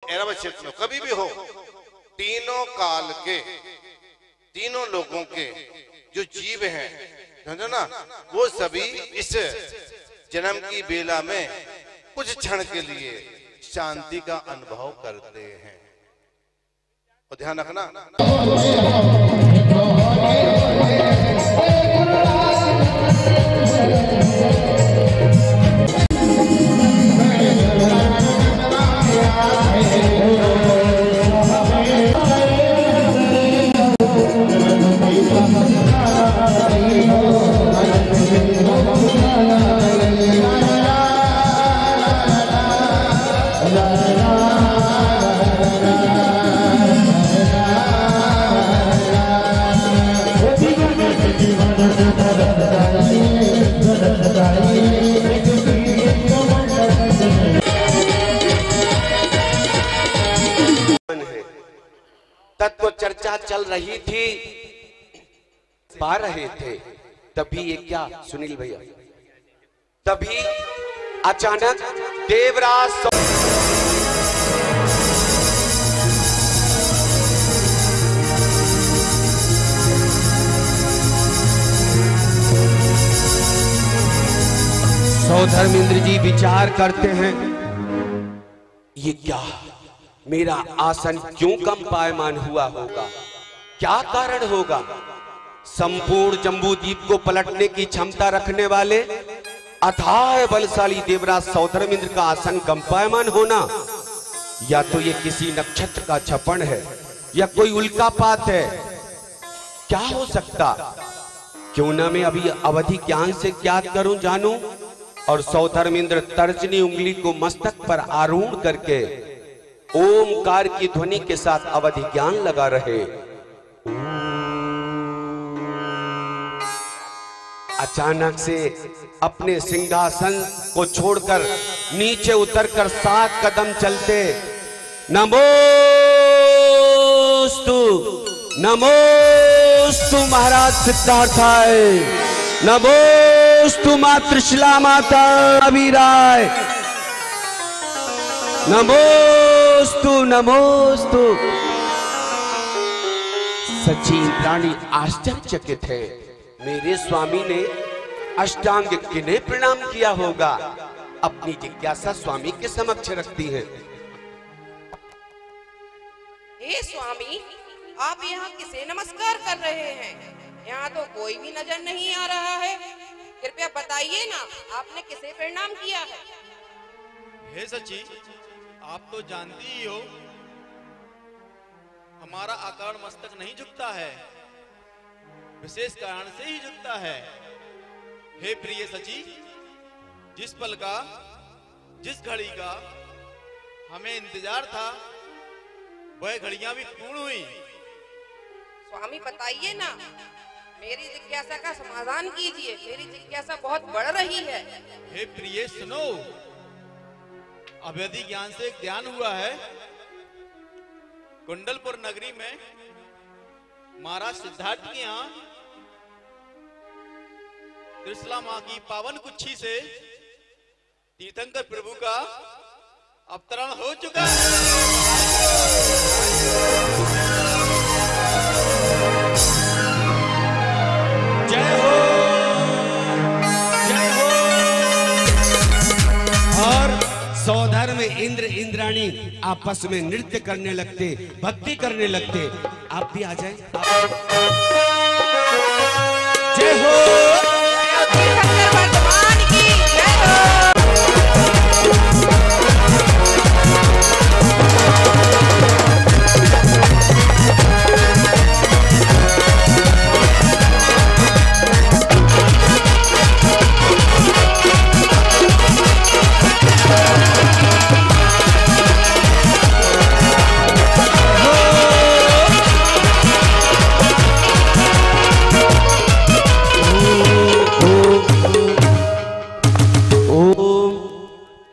एवं क्षेत्र में कभी भी हो, तीनों काल के तीनों लोगों के जो जीव हैं, समझो ना, वो सभी इस जन्म की बेला में कुछ क्षण के लिए शांति का अनुभव करते हैं। और ध्यान रखना, तत्व चर्चा चल रही थी, पा रहे थे, तभी ये क्या सुनील भैया, तभी अचानक देवराज सौधर्मेंद्र जी विचार करते हैं, ये क्या, मेरा आसन क्यों कंपायमान हुआ होगा, क्या कारण होगा। संपूर्ण जम्बू द्वीप को पलटने की क्षमता रखने वाले अथाह बलशाली देवराज सौधर्मेंद्र का आसन कंपायमान होना, या तो ये किसी नक्षत्र का छपन है या कोई उल्कापात है, क्या हो सकता। क्यों ना मैं अभी अवधि ज्ञान से ज्ञात करूं, जानूं, और सौधर्मेंद्र तर्जनी उंगली को मस्तक पर आरूढ़ करके ओमकार की ध्वनि के साथ अवधि ज्ञान लगा रहे। अचानक से अपने सिंहासन को छोड़कर नीचे उतरकर 7 कदम चलते, नमोस्तु नमोस्तु महाराज सिद्धार्थाय, नमोस्तु मां त्रिशला माता अभिराय, नमोस्तु नमोस्तु। सचिन प्राणी आश्चर्यचकित है, मेरे स्वामी ने अष्टांग किन्हें प्रणाम किया होगा। अपनी जिज्ञासा स्वामी के समक्ष रखती है। हे स्वामी, आप यहाँ किसे नमस्कार कर रहे हैं? यहाँ तो कोई भी नजर नहीं आ रहा है, कृपया बताइए ना, आपने किसे प्रणाम किया है? हे सची, आप तो जानती ही हो, हमारा आकार मस्तक नहीं झुकता है, विशेष कारण से ही झुकता है। हे प्रिय सची, जिस पल का, जिस घड़ी का हमें इंतजार था, वह घड़ियां भी पूर्ण हुई। स्वामी बताइए ना, मेरी जिज्ञासा का समाधान कीजिए, मेरी जिज्ञासा बहुत बढ़ रही है। हे प्रिय सुनो, अवधि ज्ञान से एक ध्यान हुआ है। कुंडलपुर नगरी में महाराज सिद्धार्थ के यहाँ त्रिशला मां की पावन कुच्छी से तीर्थंकर प्रभु का अवतरण हो चुका है। जय हो, जय हो। और सौधर्म इंद्र इंद्राणी आपस में नृत्य करने लगते, भक्ति करने लगते। आप भी आ जाए। जय हो, वर्तमान की जय हो।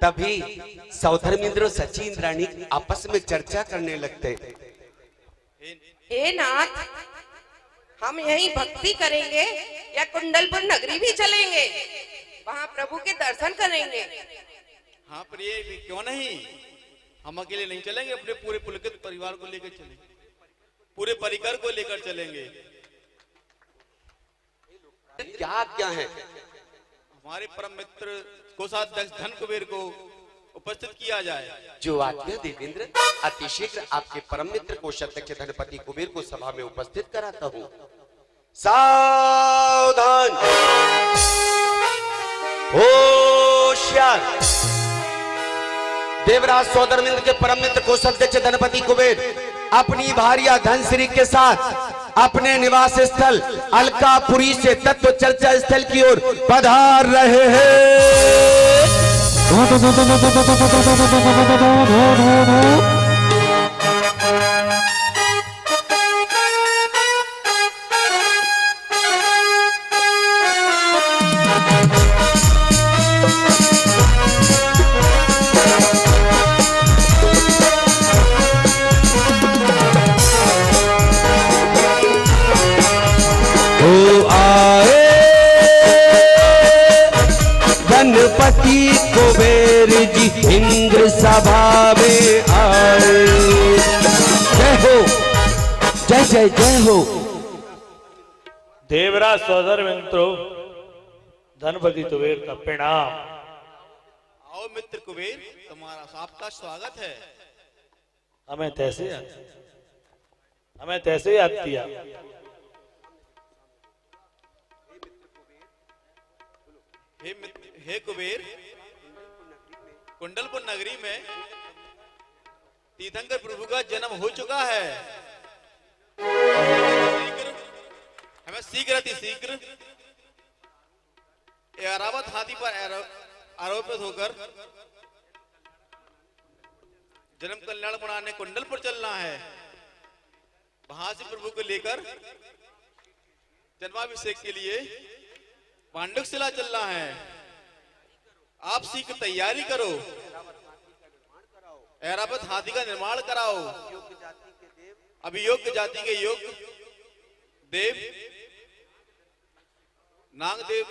तभी सौधर्मेंद्र और सचिन रानी आपस में चर्चा करने लगते। हे नाथ, हम यहीं भक्ति करेंगे या कुंडलपुर नगरी भी चलेंगे, वहाँ प्रभु के दर्शन करेंगे? हाँ प्रिय, क्यों नहीं, हम अकेले नहीं चलेंगे, अपने पूरे पुलकित परिवार को लेकर चलेंगे, पूरे परिकर को लेकर चलेंगे। क्या क्या है? हमारे परम मित्र कोषाध्यक्ष धन कुबेर को उपस्थित किया जाए। जो आज्ञा देवेंद्र, अतिशीघ्र आपके परम मित्र कोषाध्यक्ष धनपति कुबेर को सभा में उपस्थित कराता हूँ। सावधान, होशियार। देवराज सौदरमिंद के परम मित्र कोषाध्यक्ष धनपति कुबेर अपनी भार्या धनश्री के साथ अपने निवास स्थल अलकापुरी से तत्व चर्चा स्थल की ओर पधार रहे हैं। गणपति कुबेर जी इंद्र सभा में आए। जय हो, जय जय जय हो। देवराज सौदर मित्रों, धनपति कुबेर का प्रणाम। आओ मित्र कुबेर, तुम्हारा आपका स्वागत है। हमें तैसे याद किया। हे कुबेर, कुंडलपुर नगरी में तीर्थंकर प्रभु का जन्म हो चुका है। हमें शीघ्र ऐरावत हाथी पर आरोपित होकर जन्म कल्याण मनाने कुंडलपुर चलना है। वहां से प्रभु को लेकर जन्माभिषेक के लिए पांडुकशिला चलना है। आप शीघ्र तैयारी करो, ऐरावत हाथी का निर्माण कराओ। अभियोग्य जाति के योग्य देव नागदेव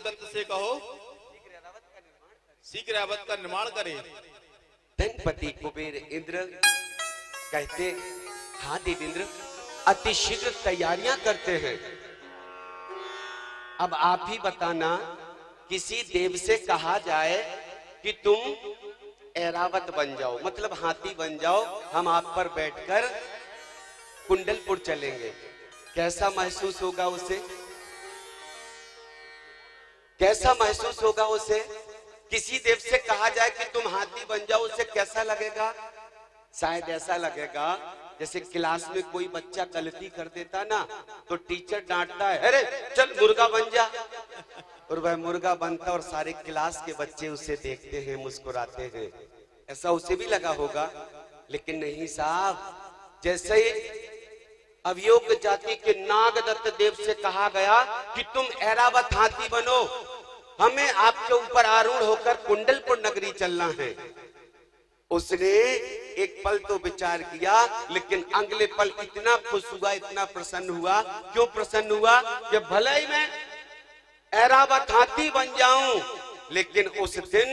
दत्त से कहो शीघ्र ऐरावत का निर्माण करे। धनपति कुबेर इंद्र कहते, हाँ देवेंद्र, अति शीघ्र तैयारियां करते हैं। अब आप ही बताना, किसी देव से कहा जाए कि तुम ऐरावत बन जाओ, मतलब हाथी बन जाओ, हम आप पर बैठकर कुंडलपुर चलेंगे, कैसा महसूस होगा उसे? कैसा महसूस होगा उसे? किसी देव से कहा जाए कि तुम हाथी बन जाओ, उसे कैसा लगेगा? शायद ऐसा लगेगा जैसे क्लास में कोई बच्चा गलती कर देता ना, तो टीचर डांटता है, अरे चल मुर्गा बन जा, और वह मुर्गा बनता और सारे क्लास के बच्चे उसे देखते हैं, मुस्कुराते हैं। ऐसा उसे भी लगा होगा, लेकिन नहीं साहब। जैसे ही अभियोग्य जाति के नागदत्त देव से कहा गया कि तुम ऐरावत हाथी बनो, हमें आपके ऊपर आरूढ़ होकर कुंडलपुर नगरी चलना है, उसने एक पल तो विचार किया, लेकिन अगले पल इतना खुश हुआ, इतना प्रसन्न हुआ। क्यों प्रसन्न हुआ? कि भले ही मैं ऐरावत हाथी बन जाऊं, लेकिन उस दिन,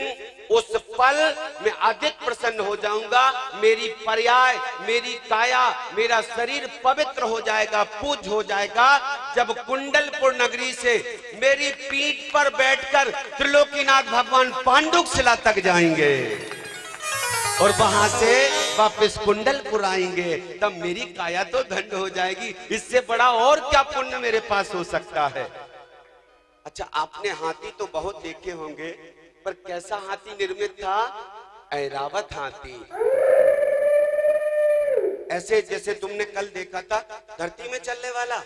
उस पल में अधिक प्रसन्न हो जाऊंगा। मेरी पर्याय, मेरी काया, मेरा शरीर पवित्र हो जाएगा, पूज हो जाएगा, जब कुंडलपुर नगरी से मेरी पीठ पर बैठकर त्रिलोकीनाथ भगवान पांडुकशिला तक जाएंगे और वहां से वापस कुंडलपुर आएंगे, तब मेरी काया तो धन्य हो जाएगी। इससे बड़ा और क्या पुण्य मेरे पास हो सकता है? अच्छा, आपने हाथी तो बहुत देखे होंगे, पर कैसा हाथी निर्मित था? ऐरावत हाथी। ऐसे जैसे तुमने कल देखा था धरती में चलने वाला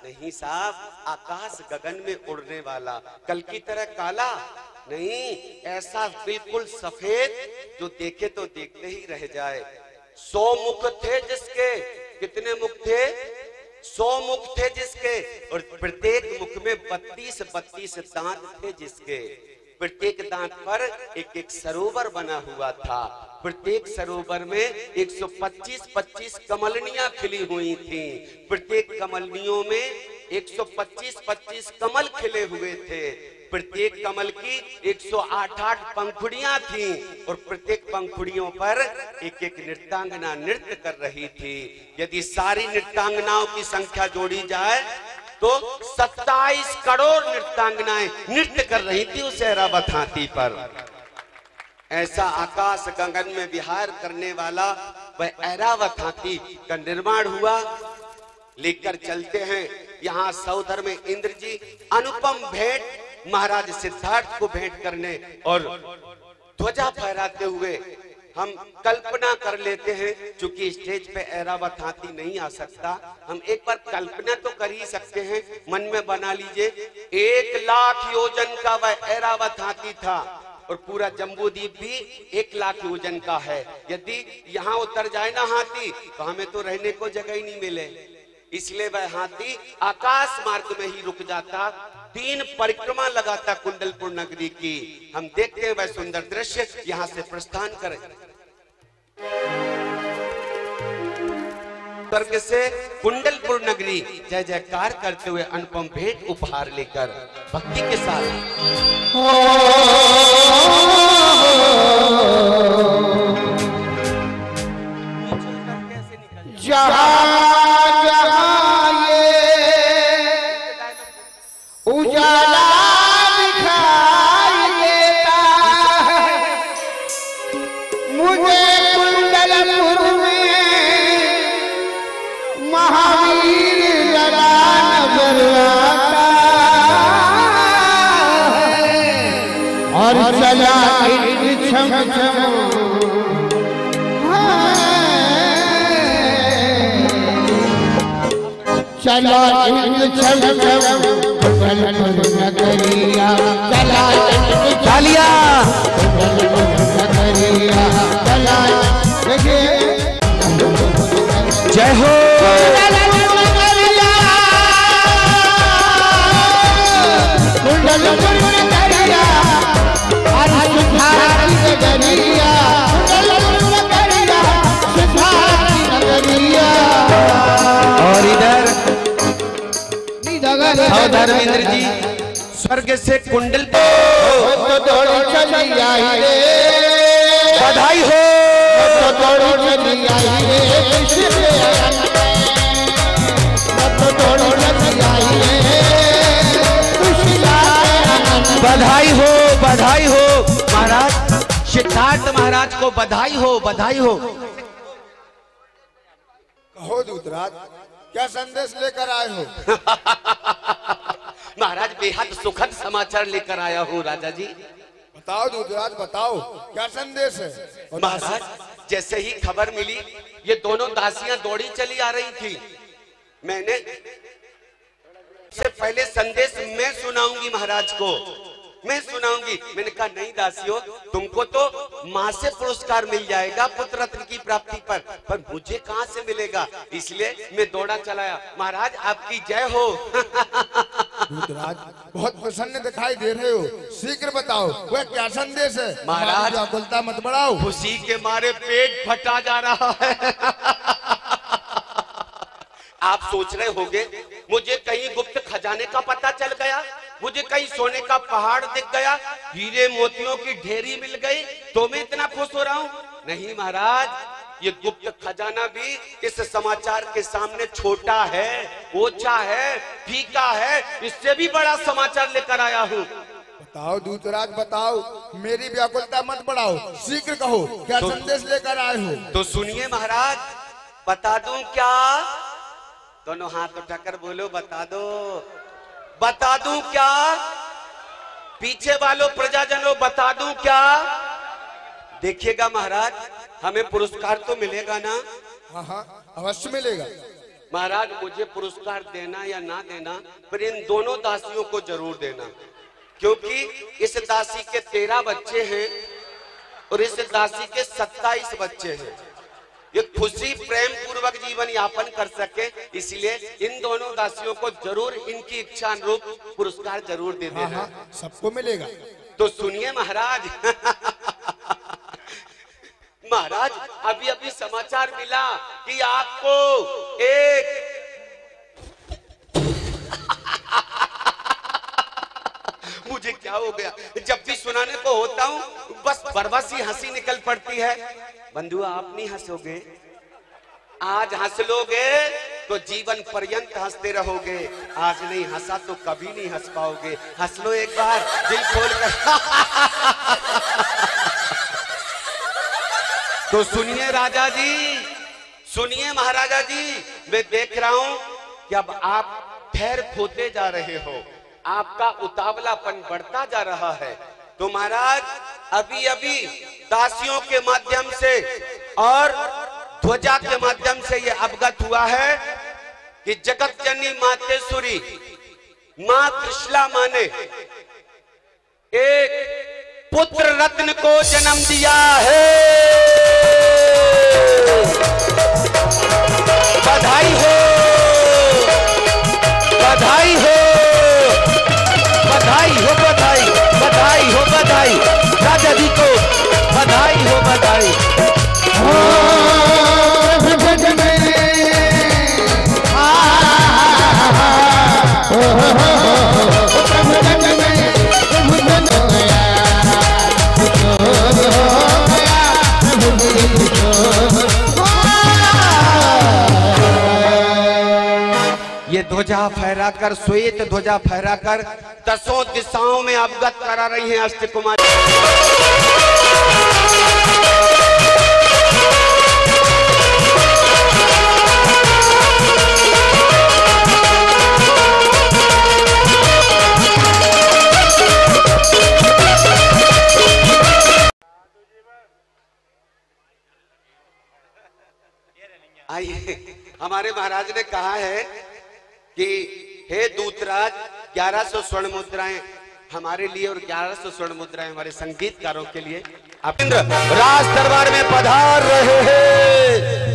नहीं साहब, आकाश गगन में उड़ने वाला। कल की तरह काला नहीं, ऐसा बिल्कुल सफेद जो देखे तो देखते ही रह जाए। 100 मुख थे जिसके, कितने मुख थे? 100 मुख थे जिसके, और प्रत्येक मुख में 32 दांत थे जिसके। प्रत्येक दांत पर एक एक सरोवर बना हुआ था। प्रत्येक सरोवर में 125 कमलनियां खिली हुई थी। प्रत्येक कमलनियों में 125 कमल खिले हुए थे। प्रत्येक कमल की 108 पंखुड़ियां थीं और प्रत्येक पंखुड़ियों पर एक एक नृत्यांगना नृत्य कर रही थी। यदि सारी नृत्यांगनाओं की संख्या जोड़ी जाए तो 27 करोड़ नृत्यांगनाएं नृत्य कर रही थी उस ऐरावत हाथी पर। ऐसा आकाश गगन में विहार करने वाला वह ऐरावत हाथी का निर्माण हुआ। लेकर चलते हैं यहाँ सौधर में इंद्र जी अनुपम भेंट महाराज सिद्धार्थ को भेंट करने और ध्वजा फहराते हुए हम कल्पना कर लेते हैं, चूंकि स्टेज पे ऐरावत हाथी नहीं आ सकता, हम एक बार कल्पना तो कर ही सकते हैं, मन में बना लीजिए 1 लाख योजन का वह ऐरावत हाथी था और पूरा जम्बूद्वीप भी 1 लाख योजन का है। यदि यहाँ उतर जाए ना हाथी तो हमें तो रहने को जगह ही नहीं मिले, इसलिए वह हाथी आकाश मार्ग में ही रुक जाता, 3 परिक्रमा लगाता कुंडलपुर नगरी की। हम देखते हैं वह सुंदर दृश्य, यहाँ से प्रस्थान करें। स्वर्ग से कुंडलपुर नगरी जय जयकार करते हुए अनुपम भेंट उपहार लेकर भक्ति के साथ उजाला दिखाई देता है मुझे कुंडलपुर में महावीर लड़ा नजर आता है और चला छम छम चला छम छम नगरिया चला चालिया नगरिया चला जय हो कुंडलपुर नगरिया और इधर धर्मेंद्र जी स्वर्ग से कुंडलपुर बधाई हो बधाई हो महाराज सिद्धार्थ महाराज को बधाई हो बधाई हो। कहो दूतराज क्या संदेश लेकर आए हो? महाराज बेहद सुखद समाचार लेकर आया हूँ राजा जी। बताओ दूतराज बताओ क्या संदेश है? महाराज जैसे ही खबर मिली ये दोनों दासियां दौड़ी चली आ रही थी, मैंने से पहले संदेश मैं सुनाऊंगी महाराज को, मैं सुनाऊंगी। मैंने कहा नहीं दासियों तुमको तो माँ से पुरस्कार मिल जाएगा पुत्र रत्न की प्राप्ति पर मुझे कहाँ से मिलेगा, इसलिए मैं दौड़ा चलाया। महाराज आपकी जय हो। दूतराज बहुत प्रसन्न दिखाई दे रहे हो, शीघ्र बताओ वह क्या संदेश है? महाराज व्याकुलता मत बढ़ाओ। खुशी के मारे पेट फटा जा रहा है। आप सोच रहे होंगे मुझे कहीं गुप्त खजाने का पता चल गया, मुझे कहीं सोने का पहाड़ दिख गया, हीरे मोतियों की ढेरी मिल गई तो मैं इतना खुश हो रहा हूँ। नहीं महाराज ये गुप्त खजाना भी इस समाचार के सामने छोटा है, ओछा है, फीका है, इससे भी बड़ा समाचार लेकर आया हूँ। बताओ दूतराज बताओ, मेरी व्याकुलता मत बढ़ाओ, शीघ्र कहो क्या संदेश लेकर आए हो? तो सुनिए महाराज बता दूं क्या? दोनों हाथ उठाकर बोलो बता दो, बता दूं क्या? पीछे वालों प्रजाजनों बता दूं क्या? देखिएगा महाराज हमें पुरस्कार तो मिलेगा ना? हाँ हाँ अवश्य मिलेगा। महाराज मुझे पुरस्कार देना या ना देना पर इन दोनों दासियों को जरूर देना, क्योंकि इस दासी के 13 बच्चे हैं और इस दासी के 27 बच्चे हैं। ये खुशी प्रेम पूर्वक जीवन यापन कर सके, इसलिए इन दोनों दासियों को जरूर इनकी इच्छा अनुरूप पुरस्कार जरूर दे देना। हाँ, सबको मिलेगा। तो सुनिए महाराज। महाराज अभी अभी समाचार मिला कि आपको एक मुझे क्या क्या हो गया? जब भी सुनाने को होता हूँ बस बरबस ही हंसी निकल पड़ती है। बंधु आप नहीं हंसोगे, आज हंस लोगे तो जीवन पर्यंत हंसते रहोगे, आज नहीं हंसा तो कभी नहीं हंस पाओगे। हंस लो एक बार दिल खोल कर। तो सुनिए राजा जी, सुनिए महाराजा जी, मैं देख रहा हूं कि अब आप ठहर खोते जा रहे हो, आपका उतावलापन बढ़ता जा रहा है। तो महाराज अभी अभी दासियों के माध्यम से और ध्वजा के माध्यम से यह अवगत हुआ है कि जगत जननी मातेश्वरी मां त्रिशला मां ने एक पुत्र रत्न को जन्म दिया है। बधाई हो, बधाई हो, बधाई हो, बधाई, बधाई हो, बधाई राजा जी को, बधाई हो, बधाई। ये ध्वजा फहराकर, श्वेत ध्वजा फहराकर 10 दिशाओं में अवगत करा रही हैं अष्टकुमारी। आइए, हमारे महाराज ने कहा है कि हे दूतराज 1100 स्वर्ण मुद्राएं हमारे लिए और 1100 स्वर्ण मुद्राएं हमारे संगीतकारों के लिए। आप इंद्र राज दरबार में पधार रहे हैं।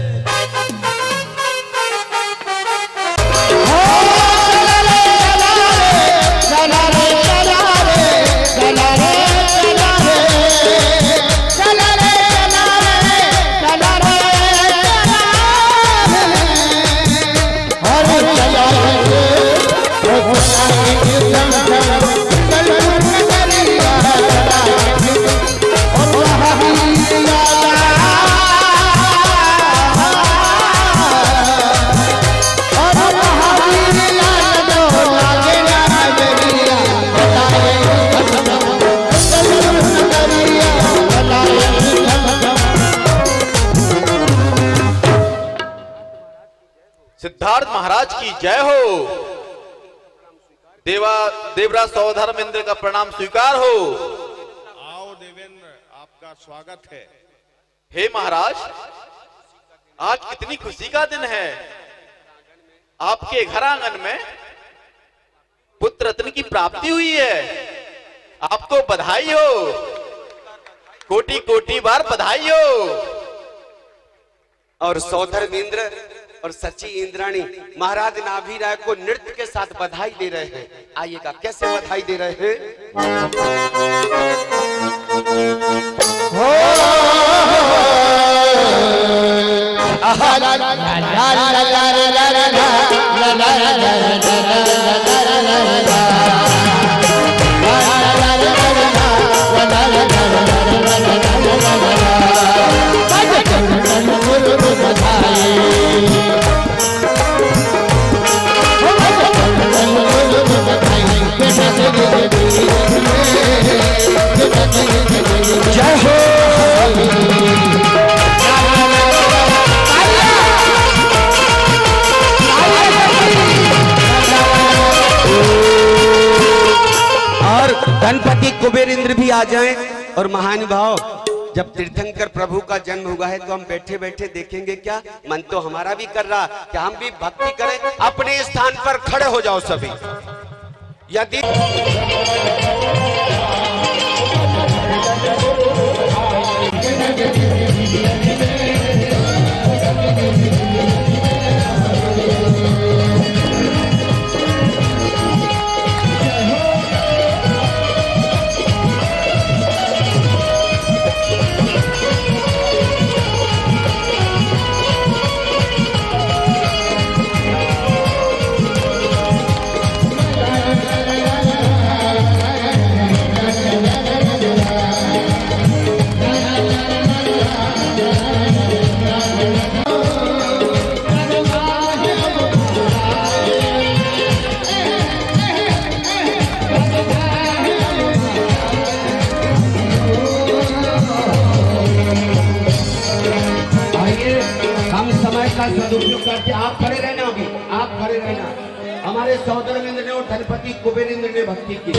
सिद्धार्थ महाराज की जय हो। देवराज सौधर्म इंद्र का प्रणाम स्वीकार हो। आओ देवेंद्र, आपका स्वागत है। हे महाराज, आज कितनी खुशी का दिन है। आपके घर आंगन में पुत्र रत्न की प्राप्ति हुई है। आपको बधाई हो, कोटि कोटि बार बधाई हो। और सौधर्म इंद्र और सची इंद्राणी महाराज नाभि राय को नृत्य के साथ बधाई दे रहे हैं। आइएगा, कैसे बधाई दे रहे हैं। जय हो। और गणपति कुबेर इंद्र भी आ जाएं। और महानुभाव, जब तीर्थंकर प्रभु का जन्म हुआ है तो हम बैठे बैठे देखेंगे क्या? मन तो हमारा भी कर रहा कि हम भी भक्ति करें। अपने स्थान पर खड़े हो जाओ सभी। यदि का सदुपयोग करके आप खड़े रहना, अभी आप खड़े रहना। हमारे सौदरवेंद्र ने और धनपति कुबेरेंद्र ने भक्ति की।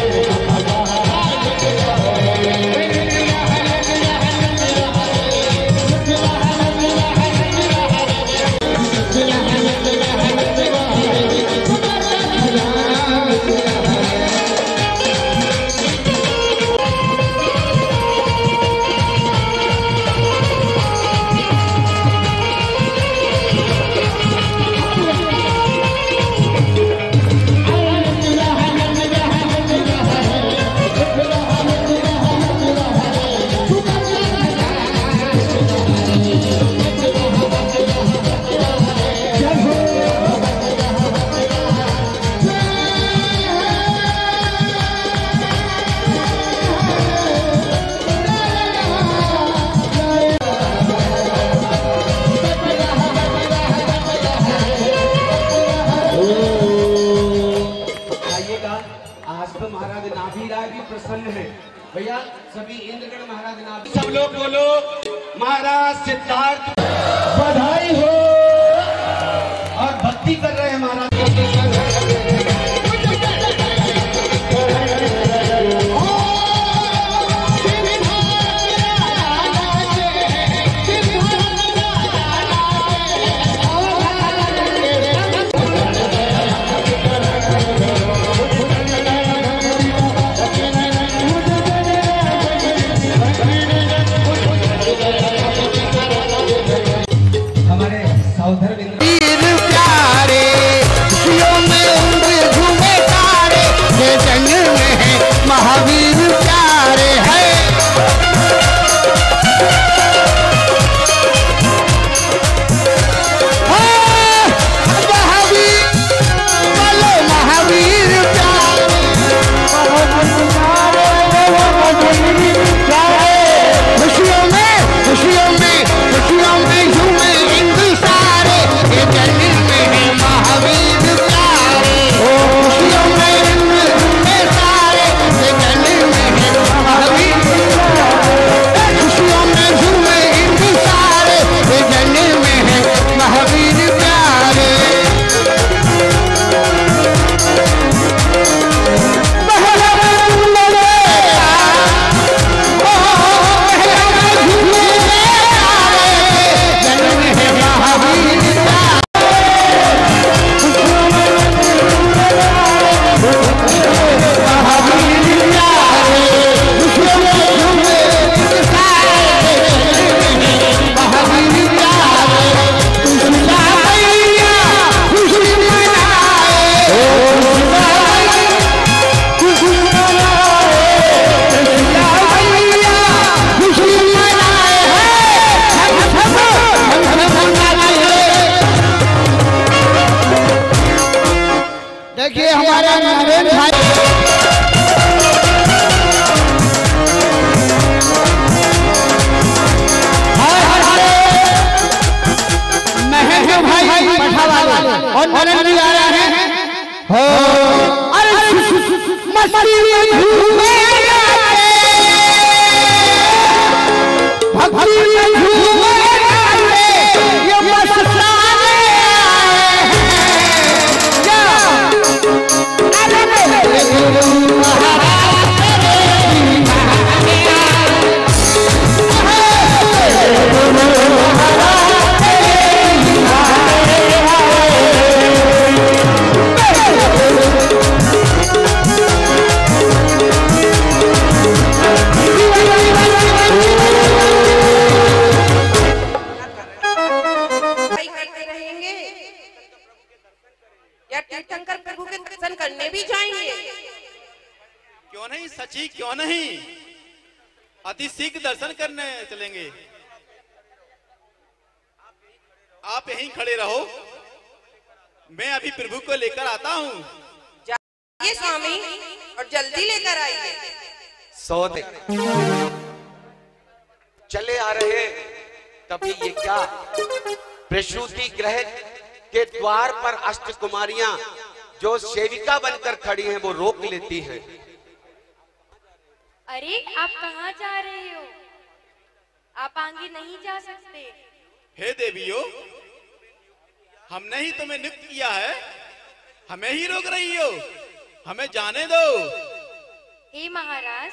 भैया सभी इंद्रगढ़ महाराज नाभी, सब लोग बोलो महाराज सिद्धार्थ बधाई हो। और भक्ति कर रहे हैं महाराज। देखिए हमारे नरेंद्र भाई महेंद्र भाई पठावाला और नरेंद्र आ रहे हैं। हो अरे मस्ती में झूमे भक्ति में झूमे ये मस्ताने तीर्थंकर प्रभु के दर्शन करने भी जाएंगे। क्यों नहीं सची, क्यों नहीं, अति शीघ्र दर्शन करने चलेंगे। आप यहीं खड़े रहो, मैं अभी प्रभु को लेकर आता हूँ। जाइए स्वामी और जल्दी लेकर आइए। सौदे चले आ रहे तभी ये क्या प्रसूति गृह के द्वार पर अष्टकुमारियां जो सेविका बनकर खड़ी हैं वो रोक लेती हैं। अरे आप कहाँ जा रहे हो? आप आगे नहीं जा सकते। हे देवियों, हमने ही तुम्हें नियुक्त किया है, हमें ही रोक रही हो? हमें जाने दो। हे महाराज,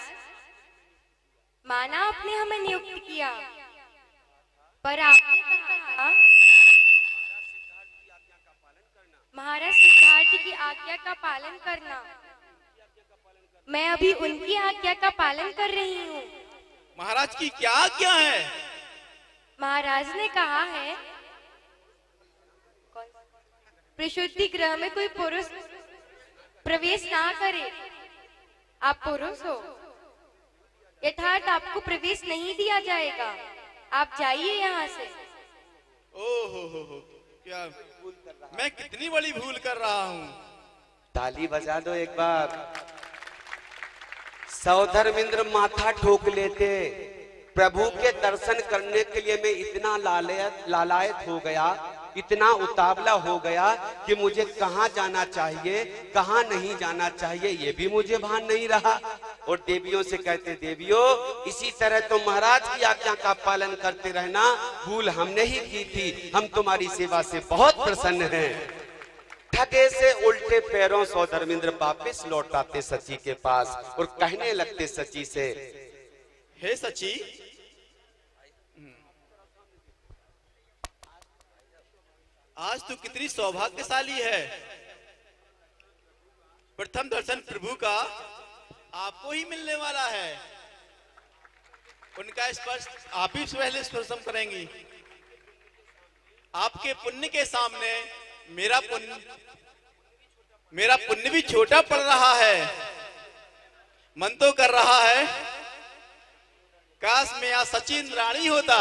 माना आपने हमें नियुक्त किया, पर आपने कहा महाराज सिद्धार्थ की आज्ञा का पालन करना। मैं अभी उनकी आज्ञा का पालन कर रही हूँ। महाराज की क्या आज्ञा है? महाराज ने कहा है प्रसूति गृह में कोई पुरुष प्रवेश ना करे। आप पुरुष हो, यथार्थ आपको प्रवेश नहीं दिया जाएगा। आप जाइए यहाँ से। ओहो, क्या मैं कितनी बड़ी भूल कर रहा हूँ। ताली बजा दो एक बार। सौधर्मेंद्र माथा ठोक लेते। प्रभु के दर्शन करने के लिए मैं इतना लालायत हो गया, इतना उतावला हो गया कि मुझे कहाँ जाना चाहिए, कहाँ नहीं जाना चाहिए, ये भी मुझे भान नहीं रहा। और देवियों से कहते, देवियों इसी तरह तो महाराज की आज्ञा का पालन करते रहना। भूल हमने ही की थी, हम तुम्हारी सेवा से बहुत प्रसन्न हैं। ठगे से उल्टे पैरों सौधर्मेंद्र वापिस लौट आते सची के पास और कहने लगते सची से, हे सची, आज तू कितनी सौभाग्यशाली है। प्रथम दर्शन प्रभु का आपको ही मिलने वाला है। उनका स्पर्श आप ही पहले स्पर्शम करेंगी। आपके पुण्य के सामने मेरा पुण्य भी छोटा पड़ रहा है। मन तो कर रहा है काश मैं यहाँ सची इंद्राणी होता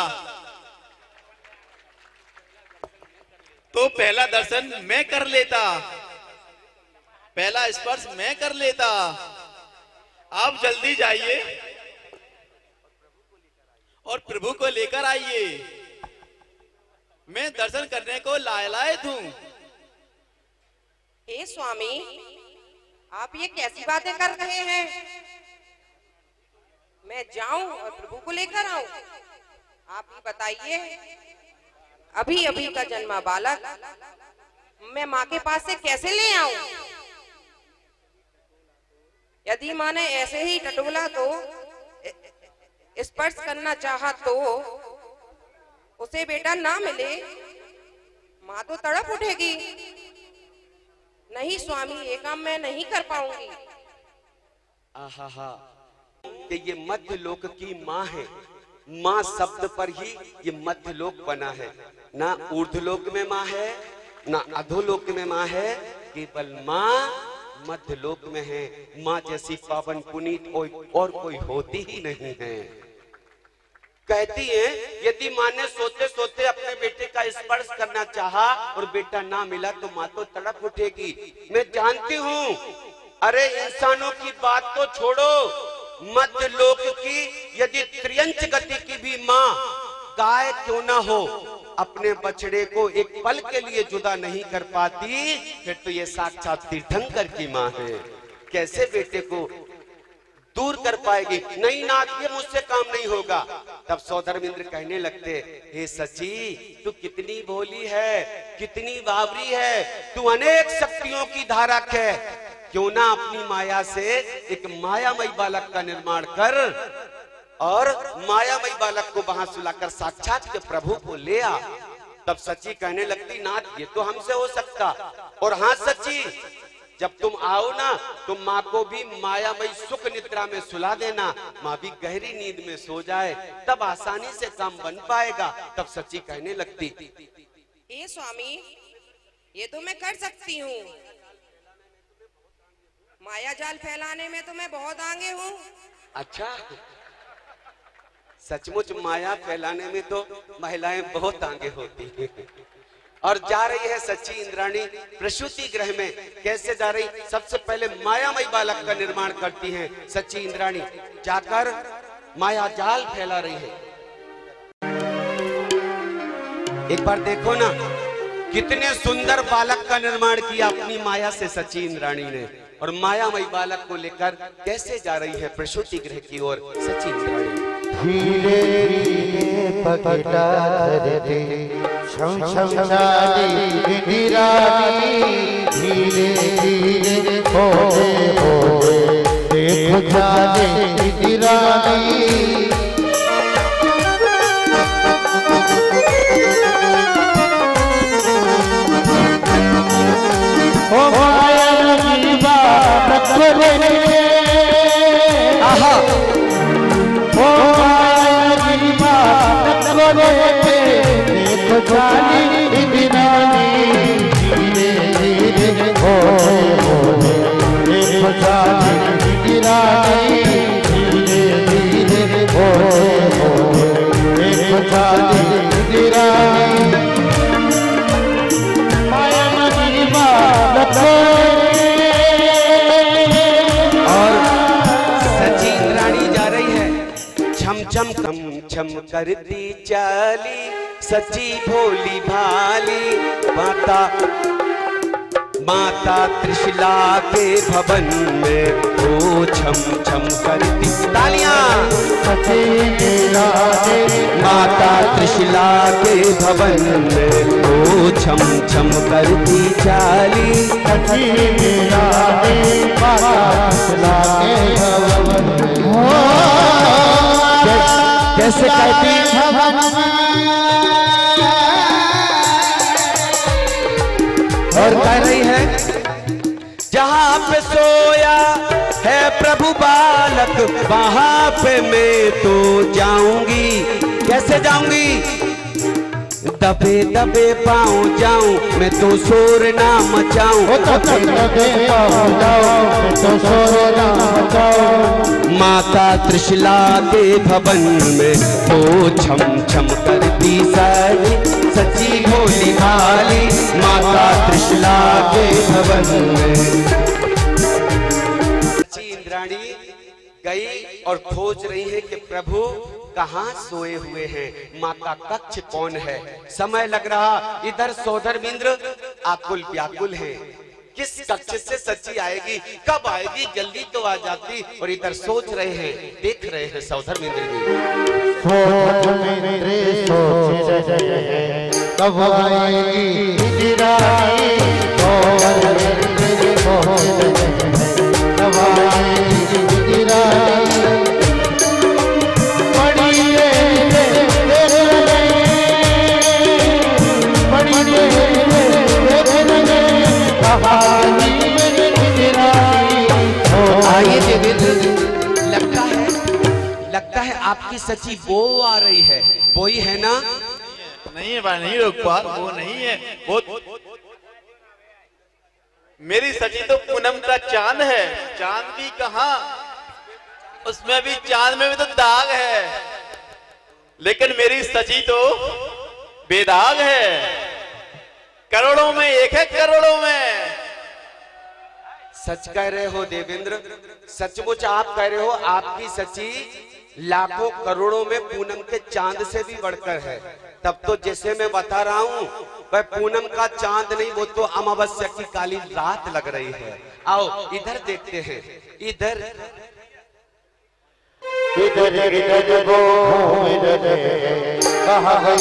तो पहला दर्शन मैं कर लेता, पहला स्पर्श मैं कर लेता। आप जल्दी जाइए और प्रभु को लेकर आइए। मैं दर्शन करने को लायलायत हूँ। हे स्वामी, आप ये कैसी बातें कर रहे हैं? मैं जाऊं और प्रभु को लेकर आऊं? आप ही बताइए, अभी अभी का जन्मा बालक मैं माँ के पास से कैसे ले आऊं? यदि माँ ने ऐसे ही टटोला तो स्पर्श करना चाहा तो उसे बेटा ना मिले, माँ तो तड़प उठेगी। नहीं स्वामी, ये काम मैं नहीं कर पाऊंगी। आहा, कि ये मध्य लोक की माँ है। माँ शब्द पर ही ये मध्य लोक बना है। ना ऊर्ध्वलोक में माँ है, ना अधोलोक में माँ है, केवल माँ मध्य लोक में है। माँ जैसी पावन पुनीत और कोई होती ही नहीं है। कहती है यदि माँ ने सोते सोते अपने बेटे का स्पर्श करना चाहा और बेटा ना मिला तो माँ तो तड़प उठेगी। मैं जानती हूँ। अरे इंसानों की बात तो छोड़ो, मध्य लोक की यदि त्रियंच गति की भी माँ गाय क्यों ना हो, अपने बछड़े को एक पल के लिए जुदा नहीं कर पाती, फिर तो ये साक्षात तीर्थंकर की माँ है। कैसे बेटे को दूर कर पाएगी? नहीं नाथ, ये मुझसे काम नहीं होगा। तब सौधर्मेंद्र कहने लगते, हे सची, तू कितनी भोली है, कितनी बावरी है, तू अनेक शक्तियों की धारक है। क्यों ना अपनी माया से एक मायामय बालक का निर्माण कर और मायामय बालक को वहां सुलाकर साक्षात के प्रभु को ले आ। तब सची कहने लगती, नाथ ये तो हमसे हो सकता। और हाँ सची, जब तुम आओ ना तो माँ को भी मायामय सुख निद्रा में सुला देना, माँ भी गहरी नींद में सो जाए, तब आसानी से काम बन पाएगा। तब सची कहने लगती, हे स्वामी, ये तो मैं कर सकती हूँ। माया जाल फैलाने में तो मैं बहुत आगे हूँ। अच्छा, सचमुच माया फैलाने में तो महिलाएं बहुत आगे होती हैं। और जा रही है सची इंद्राणी प्रसूति गृह में। कैसे जा रही? सबसे पहले मायामय बालक का निर्माण करती हैं सची इंद्राणी, जाकर माया जाल फैला रही है। एक बार देखो ना, कितने सुंदर बालक का निर्माण किया अपनी माया से सची इंद्राणी ने। और मायामय बालक को लेकर कैसे जा रही है प्रसूति गृह की ओर सची इंद्राणी। धीरे धीरे पगला धरते छम छम चाली निरानी धीरे धीरे होए होए देखो जाने निरानी ओ माया की बात करे आहा ओ माया की बात करे देखो जानी निरानी धीरे धीरे होए होए देखो जानी निरानी धीरे धीरे होए होए देखो जानी निरानी माया की बात और सची इंद्राणी जा रही है छम छम छम छम करती चाली सची भोली भाली माता माता त्रिशला के भवन में ओ छम छम करती तालियां माता त्रिशला के भवन में ओ छम छम करती चाली कैसे कहती और कह रही है जहां पे सोया है प्रभु बालक वहां पे मैं तो जाऊंगी कैसे जाऊंगी दबे दबे पाँव जाऊं मैं तो शोर ना मचाऊं दबे दबे पाँव जाऊं मैं तो शोर ना मचाऊं माता त्रिशला के भवन में ओ छम छम करती साली सच्ची भोली भाली माता त्रिशला के भवन में सच्ची इंद्राणी गई और खोज रही है कि प्रभु कहाँ सोए हुए हैं माता कक्ष कौन है समय लग रहा इधर सौधर मिंद्र आकुल व्याकुल है किस कक्ष से सच्ची आएगी कब आएगी जल्दी तो आ जाती और इधर सोच रहे हैं देख रहे हैं सौधर मिंद्र जी कब आएगी कब आएगी आइए देवेंद्र लगता है आपकी सची वो आ रही है वो ही है ना नहीं है भाई नहीं रोक पा वो नहीं है वो मेरी सची तो पूनम का चांद है चांद भी कहाँ उसमें भी चांद में भी तो दाग है लेकिन मेरी सची तो बेदाग है करोड़ों में एक है करोड़ों में सच कह रहे हो देवेंद्र सचमुच आप कह रहे हो आपकी सची लाखों करोड़ों में पूनम के चांद से भी बढ़कर है तब तो जैसे मैं बता रहा हूँ वह पूनम का चांद नहीं वो तो अमावस्या की काली रात लग रही है आओ इधर देखते हैं इधर वो कहाँ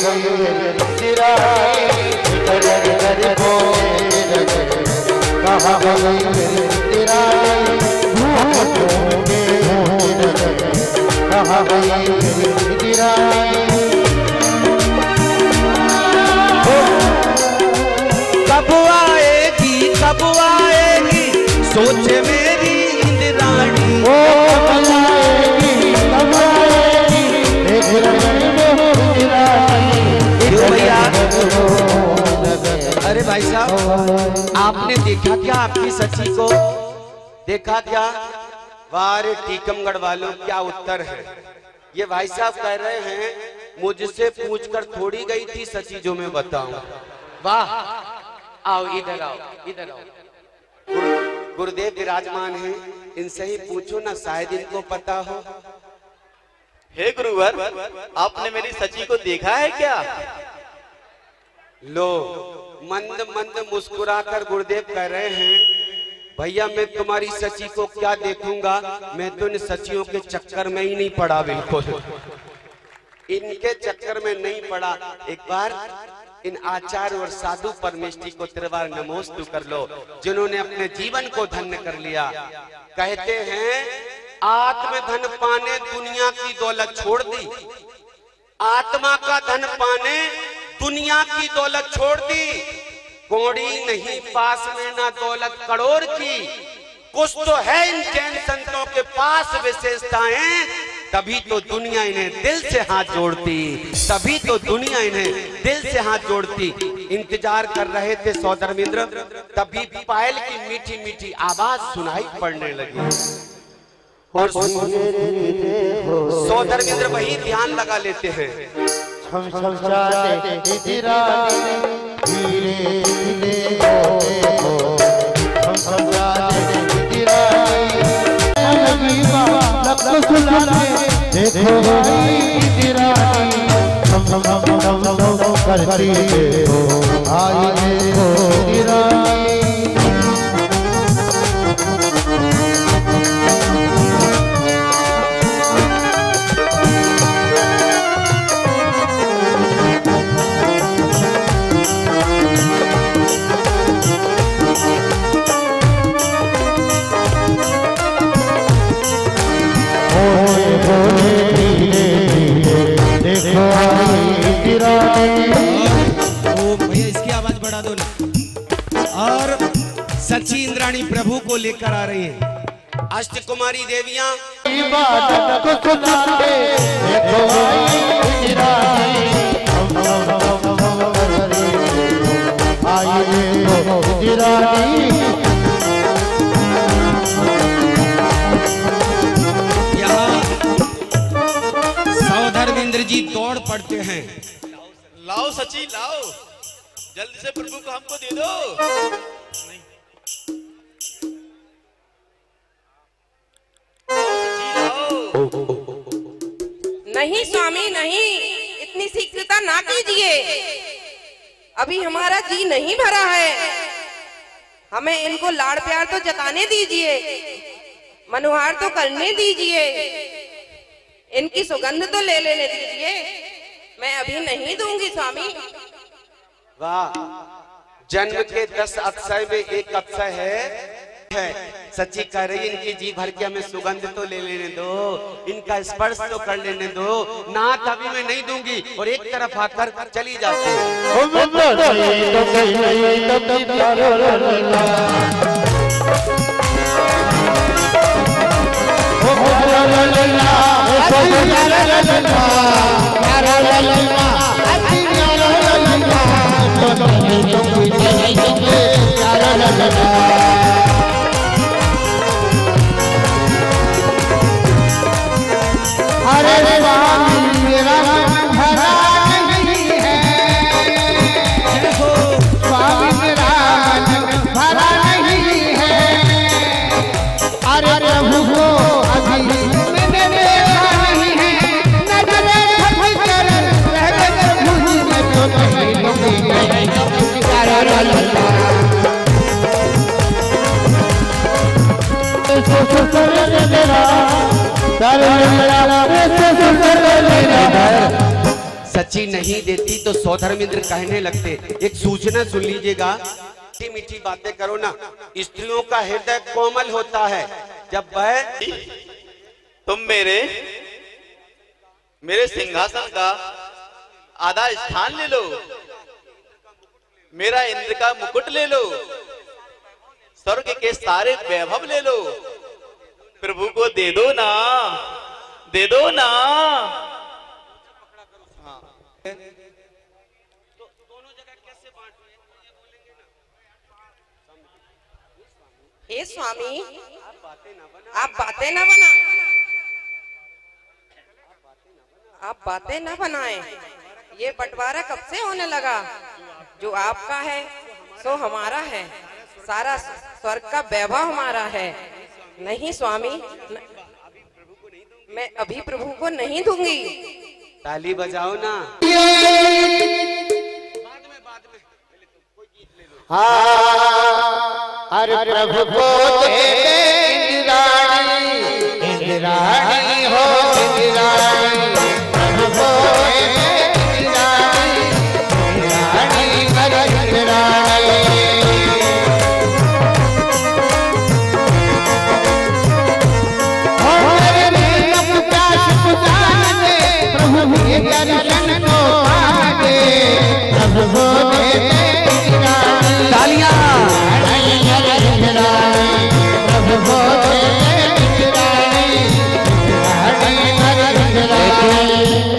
कब आएगी सोचे मेरी इंद्राणी भैया अरे भाई साहब आपने देखा क्या आपकी सची को देखा क्या वारे टीकमगढ़ वालों क्या उत्तर है ये भाई साहब कह रहे हैं मुझसे पूछकर थोड़ी गई थी सची जो मैं बताऊं वाह आओ इधर आओ गुरुदेव विराजमान हैं इनसे ही पूछो ना शायद इनको पता हो हे गुरुवर आपने मेरी सची को देखा है क्या लो मंद मंद मुस्कुराकर गुरुदेव कह रहे हैं भैया मैं तुम्हारी सची को क्या देखूंगा मैं तो इन सचियों के चक्कर में ही नहीं पड़ा बिल्कुल इनके चक्कर में नहीं पड़ा। एक बार इन आचार्य और साधु परमेष्ठी को त्रिवार नमोस्तु कर लो, जिन्होंने अपने जीवन को धन्य कर लिया। कहते हैं आत्म धन पाने दुनिया की दौलत छोड़ दी, आत्मा का धन पाने दुनिया की दौलत छोड़ दी। कौड़ी नहीं पास में ना दौलत करोड़ की, कुछ तो है इन जैन संतों के पास विशेषताएं, तभी तो दुनिया इन्हें दिल से हाथ जोड़ती, तभी तो दुनिया इन्हें दिल से हाथ जोड़ती। इंतजार कर रहे थे सौधर्मेंद्र, तभी पायल की मीठी मीठी आवाज सुनाई पड़ने लगी और सौधर्मेंद्र वही ध्यान लगा लेते हैं। देखो भाई तिरानी करती देखो भाई देखो तिरानी। भैया इसकी आवाज बढ़ा दो ना। और सची इंद्राणी प्रभु को लेकर आ रही हैं अष्ट कुमारी देवियां। यहाँ सौधर्मेंद्र जी दौड़ पड़ते हैं। लाओ सची लाओ, जल्दी से प्रभु को हमको दे दो। नहीं स्वामी नहीं, इतनी शीघ्रता ना कीजिए, अभी हमारा जी नहीं भरा है। हमें इनको लाड़ प्यार तो जताने दीजिए, मनुहार तो करने दीजिए, इनकी सुगंध तो ले लेने दीजिए। मैं अभी नहीं दूंगी स्वामी। वाह, जन्म के 10 अक्षय में एक अक्षय है। सच्ची कह रही, इनकी जी भर के हमें सुगंध तो ले लेने दो, इनका स्पर्श तो कर लेने दो। नाथ अभी मैं नहीं दूंगी, और एक तरफ आकर चली जाती है। अरे स्वामी मेरा मन भरा नहीं है, स्वामी मेरा मन भरा नहीं है। अरे प्रभु को अभी मैंने देखा नहीं है, नजरें फट कर रह गए मुझ में तो नहीं लगी। सच्ची नहीं देती तो सौधर्मेंद्र कहने लगते। एक सूचना सुन लीजिएगा, मीठी मीठी बातें करो ना। स्त्रियों का हृदय कोमल होता है, जब वह तुम मेरे सिंहासन का आधा स्थान ले लो, मेरा इंद्र का मुकुट ले लो, स्वर्ग के सारे वैभव ले लो, प्रभु को दे दो ना, दे दो ना। तो दोनों जगह कैसे बांट रहे हैं, ये बोलेंगे ना। हे स्वामी, आप बातें ना बना, आप बातें न बनाएं। ये बंटवारा कब से होने लगा? जो आपका है सो हमारा है, सारा स्वर्ग का वैभव हमारा है। नहीं स्वामी, मैं अभी प्रभु को नहीं दूंगी। ताली बजाओ ना। अरे प्रभु को इंद्राणी, इंद्राणी हो इंद्राणी, प्रभु को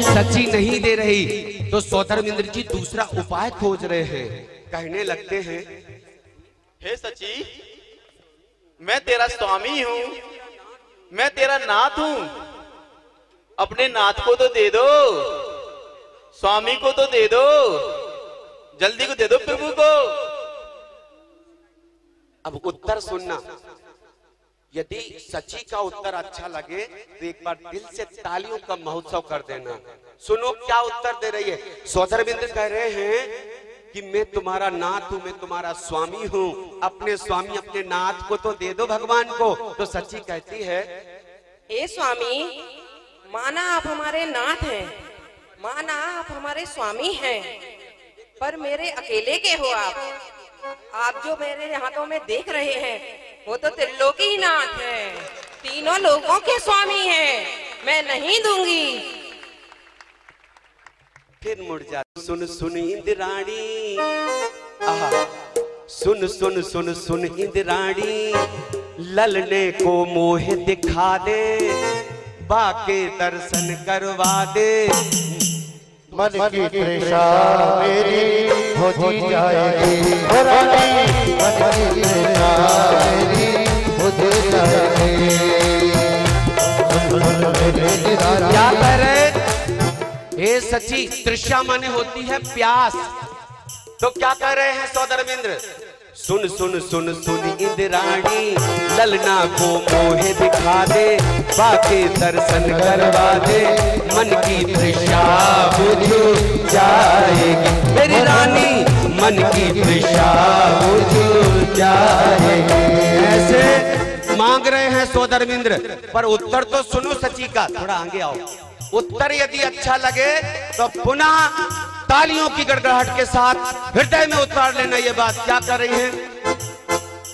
सची नहीं दे रही तो सौधर्मेंद्र जी दूसरा उपाय खोज रहे हैं। कहने लगते हैं, हे सची, मैं तेरा स्वामी हूँ, मैं तेरा नाथ हूँ, अपने नाथ को तो दे दो, स्वामी को तो दे दो, जल्दी को दे दो प्रभु को। अब उत्तर सुनना, यदि सची का उत्तर अच्छा लगे तो एक बार दिल से तालियों का महोत्सव कर देना। सुनो क्या उत्तर दे रही है। सौधर्मेंद्र कह रहे हैं कि मैं तुम्हारा नाथ हूं, मैं तुम्हारा स्वामी हूं, अपने स्वामी अपने नाथ को तो दे दो भगवान को। तो सची कहती है, हे स्वामी, माना आप हमारे नाथ हैं, माना आप हमारे स्वामी हैं, पर मेरे अकेले के हो आप जो मेरे हाथों में देख रहे हैं वो तो त्रिलोकी नाथ है, तीनों लोगों के स्वामी हैं, मैं नहीं दूंगी। फिर मुड़ जा। सुन सुन इंद्राणी, आहा, सुन सुन सुन सुन इंद्राणी, ललने को मोह दिखा दे, बाके दर्शन करवा दे, मन की तृषा मेरी बुझ जाएगी, मन की तृषा मेरी बुझ जाएगी। क्या करे? हे सची, तृषा माने होती है प्यास। तो क्या कह रहे हैं सौधर्मेंद्र? सुन सुन सुन सुन इंद्राणी, ललना को मोह दिखा दे, बाके दर्शन करवा दे, मन की तृषा बुझ जाएगी मेरी रानी, मन की तृषा बुझ जाएगी। ऐसे मांग रहे हैं सौधर्मेंद्र, पर उत्तर तो सुनो सची का। थोड़ा आगे आओ। उत्तर यदि अच्छा लगे तो पुनः तालियों की गड़गड़ाहट के साथ हृदय में उतार लेना। ये बात क्या कर रही है,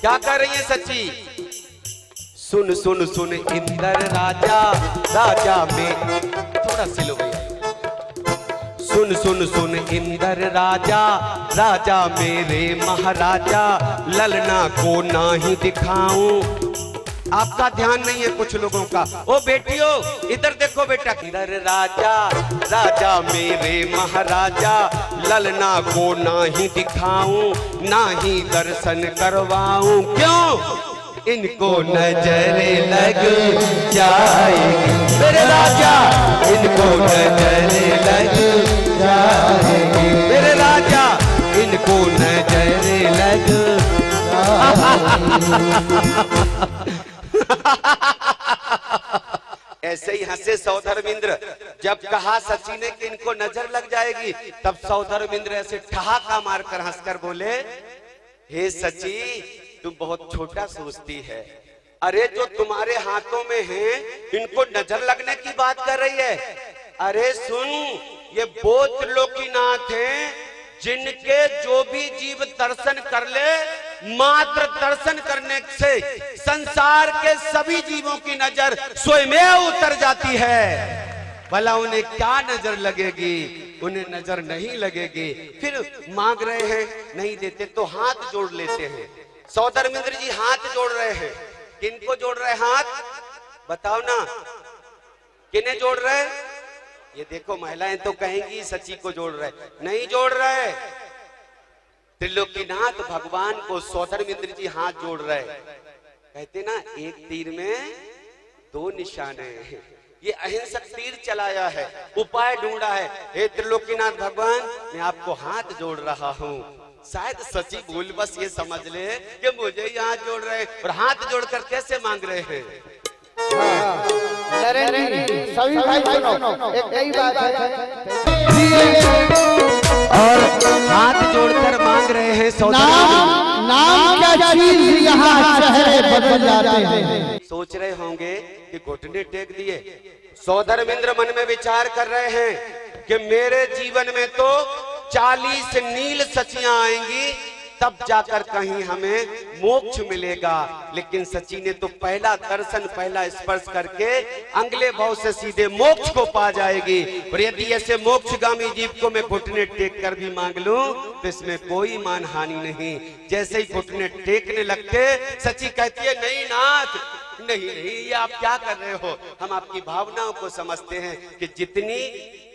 क्या कर रही है सची? सुन सुन सुन इंद्र राजा, राजा में थोड़ा सिलो भैया। सुन सुन सुन इंद्र राजा, राजा मेरे महाराजा, ललना को नाही दिखाऊं। आपका ध्यान नहीं है कुछ लोगों का। ओ बेटियों इधर देखो बेटा। इंद्र राजा, राजा मेरे महाराजा, ललना को नाही दिखाऊं, नाही दर्शन करवाऊं। क्यों? इनको नजरे लग जाएगी मेरे राजा, इनको नजरे लग जाएगी मेरे राजा, इनको नजरे लग। ऐसे ही हंसे सौधर्मेंद्र। जब कहा सची ने कि इनको नजर लग जाएगी, तब सौधर्मेंद्र ऐसे ठहाका मारकर हंसकर बोले, हे सची, तुम बहुत छोटा सोचती है। अरे जो तुम्हारे हाथों में है, इनको नजर लगने की बात कर रही है। अरे सुन, ये वो त्रिलोकीनाथ हैं जिनके जो भी जीव दर्शन कर ले, मात्र दर्शन करने से संसार के सभी जीवों की नजर स्वयं उतर जाती है। भला उन्हें क्या नजर लगेगी? उन्हें नजर नहीं लगेगी। फिर मांग रहे हैं, नहीं देते तो हाथ जोड़ लेते हैं। सौधर्मेंद्र जी हाथ जोड़ रहे हैं। किनको जोड़ रहे हैं हाथ? बताओ ना, किन्हें जोड़ रहे हैं? ये देखो महिलाएं तो कहेंगी सची को जोड़ रहे, नहीं जोड़ रहे। त्रिलोकीनाथ भगवान को सौधर्मेंद्र जी हाथ जोड़ रहे। कहते ना, एक तीर में दो निशाने। ये अहिंसक तीर चलाया है, उपाय ढूंढा है। हे त्रिलोकीनाथ भगवान, मैं आपको हाथ जोड़ रहा हूँ। शायद सची भूल बस ये समझ ले कि मुझे ही हाथ जोड़ रहे हैं। और हाथ जोड़कर कैसे मांग रहे हैं? सभी भाई सुनो, एक नई बात है। और हाथ जोड़कर मांग रहे हैं नाम, नाम क्या चीज यहाँ चेहरे बदल जाते हैं। सोच रहे होंगे कि घुटने टेक दिए। सौधर्मेंद्र मन में विचार कर रहे हैं कि मेरे जीवन में तो 40 नील सचियां आएंगी, तब जाकर कहीं हमें मोक्ष मिलेगा। लेकिन सची ने तो पहला दर्शन, पहला स्पर्श करके अगले भाव से सीधे मोक्ष को पा जाएगी। और यदि ऐसे मोक्षगामी जीव को मैं घुटने टेक कर भी मांग लूं तो इसमें कोई मान हानि नहीं। जैसे ही घुटने टेकने लगते सची कहती है, नहीं नाथ, नहीं नहीं, ये आप क्या कर रहे हो। हम आपकी भावनाओं को समझते हैं कि जितनी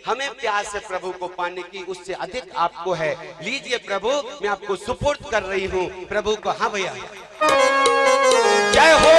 हमें प्यास है प्रभु को पाने की, उससे अधिक आपको है। लीजिए प्रभु, मैं आपको सुपुर्द कर रही हूँ प्रभु को। हाँ भैया, जय हो।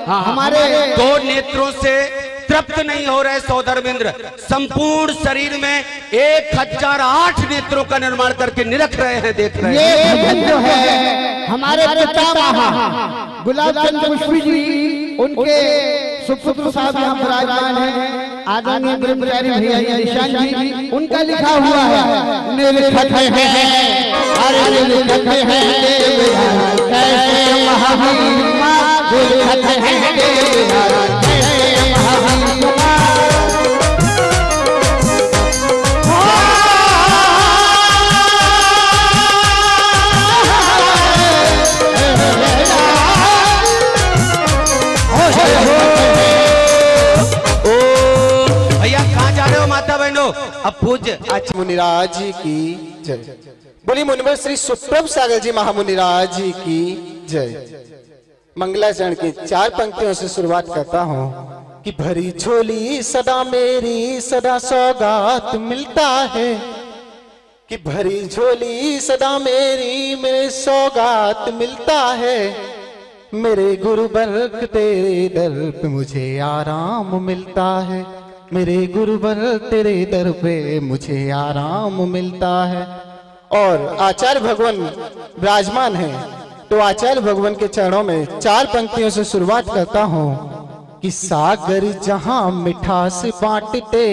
हाँ, हमारे दो नेत्रों से तृप्त नहीं हो रहे सौधर्मेंद्र, संपूर्ण शरीर में 1008 नेत्रों का निर्माण करके निरख रहे हैं, देख रहे हैं। ये भजन जो है हमारे पितामह गुलाब चंद पुष्पी जी, उनके सुपुत्र साहब यहाँ विराजमान हैं, आदरणीय ब्रह्मचारी भैया निशान जी, उनका लिखा हुआ है। निरखत है, अरे निरखत है कैसे महावीर, निरखत है कैसे महावीर। अब पूज्य मुनिराज जी की जय। बोली मुनिवर श्री सुप्रभ सागर जी महामुनिराज जी की जय। मंगलाचरण की 4 पंक्तियों से शुरुआत करता हूँ कि भरी झोली सदा मेरी सदा सौगात मिलता है, कि भरी झोली सदा मेरी मेरे सौगात मिलता है, मेरे गुरु बरक तेरे दर पे मुझे आराम मिलता है, मेरे गुरुवर तेरे दर पे मुझे आराम मिलता है। और आचार्य भगवान विराजमान है, तो आचार्य भगवान के चरणों में 4 पंक्तियों से शुरुआत करता हूँ कि सागर जहां मिठास बांटते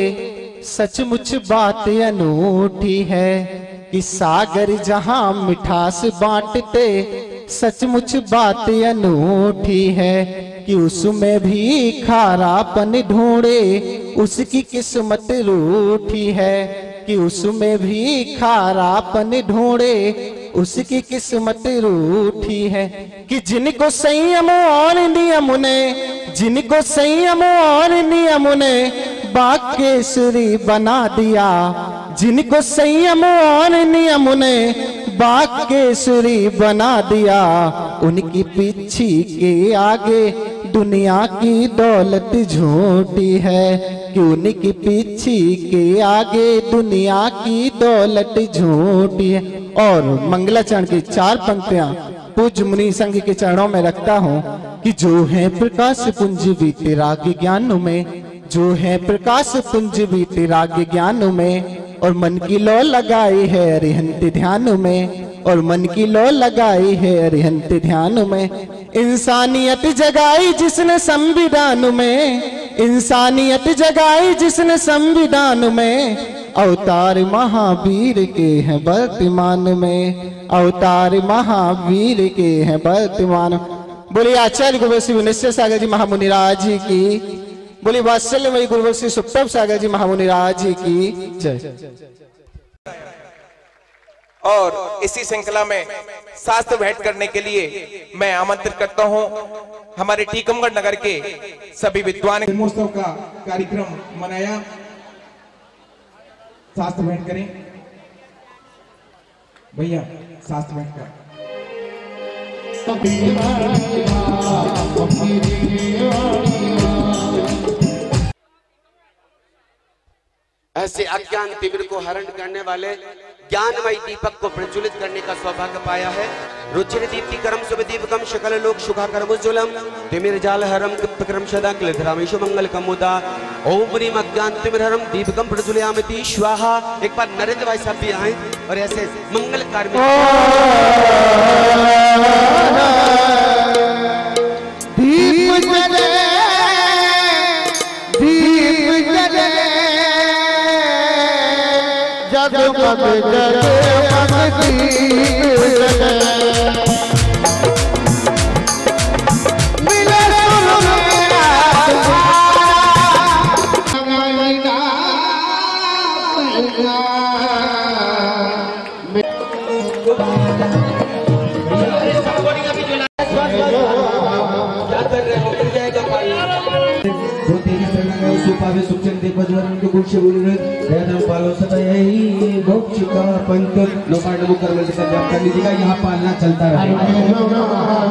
सचमुच बात अनूठी है, कि सागर जहां मिठास बांटते सचमुच बात अनूठी है, कि उसमें भी खारापन ढूंढे उसकी किस्मत रूठी है, कि उसमें भी खारापन ढूंढे उसकी किस्मत रूठी है, कि जिनको संयम और नियम ने, जिनको संयम और नियम ने बाकेश्वरी बना दिया, जिनको संयम और नियम ने बाकेश्वरी बना दिया, उनकी पीछे के आगे दुनिया की दौलत झूठी है, कि उनकी पीछे के आगे दुनिया की दौलत झूठी है। और मंगलाचरण की 4 पंक्तियां पूज्य मुनि संघ के चरणों में रखता हूँ कि जो है प्रकाश पुंज बीते राग ज्ञान में, जो है प्रकाश पुंज बीते राग ज्ञान में, और मन की लौ लगाई है अरिहंत ध्यान में, और मन की लौ लगाई है अरिहंत ध्यान में, इंसानियत जगाई जिसने संविधान में, इंसानियत जगाई जिसने संविधान में, अवतार महावीर के हैं वर्तमान में, अवतार महावीर के हैं वर्तमान। बोलिए आचार्य गुरु श्री विनिश्चय सागर जी महामुनिराज जी की, बोलिए वात्सल्यमयी गुरु श्री सुप्रभ सागर जी महामुनिराज जी की जय। और इसी श्रृंखला में शास्त्र भेंट करने के लिए मैं आमंत्रित करता हूं हमारे टीकमगढ़ नगर के सभी विद्वान। महोत्सव का कार्यक्रम मनाया, शास्त्र भेंट करें भैया, शास्त्र भेंट कर। ऐसे अज्ञान तिमिर को हरण करने वाले ज्ञानमय दीपक को प्रज्वलित करने का सौभाग्य पाया है। रुचिर दीप्ति करम शुभ दीपकम शकल लोक शुभा करम उज्ज्वलम तिमिर जाल हरम क्रम सदा क्लधरामेश मंगल कमुदा ओम रीम अज्ञान तिमिर हरम दीपकम प्रज्वलयामिति स्वाहा। एक बार नरेंद्र भाई साहब भी आए और ऐसे मंगल कार्य जले दीप जले जगमग जगमग दीप जले मिले सुर मेरा पंत लोपाट मुकर कर लीजिएगा, यहाँ पालना चलता जल्दी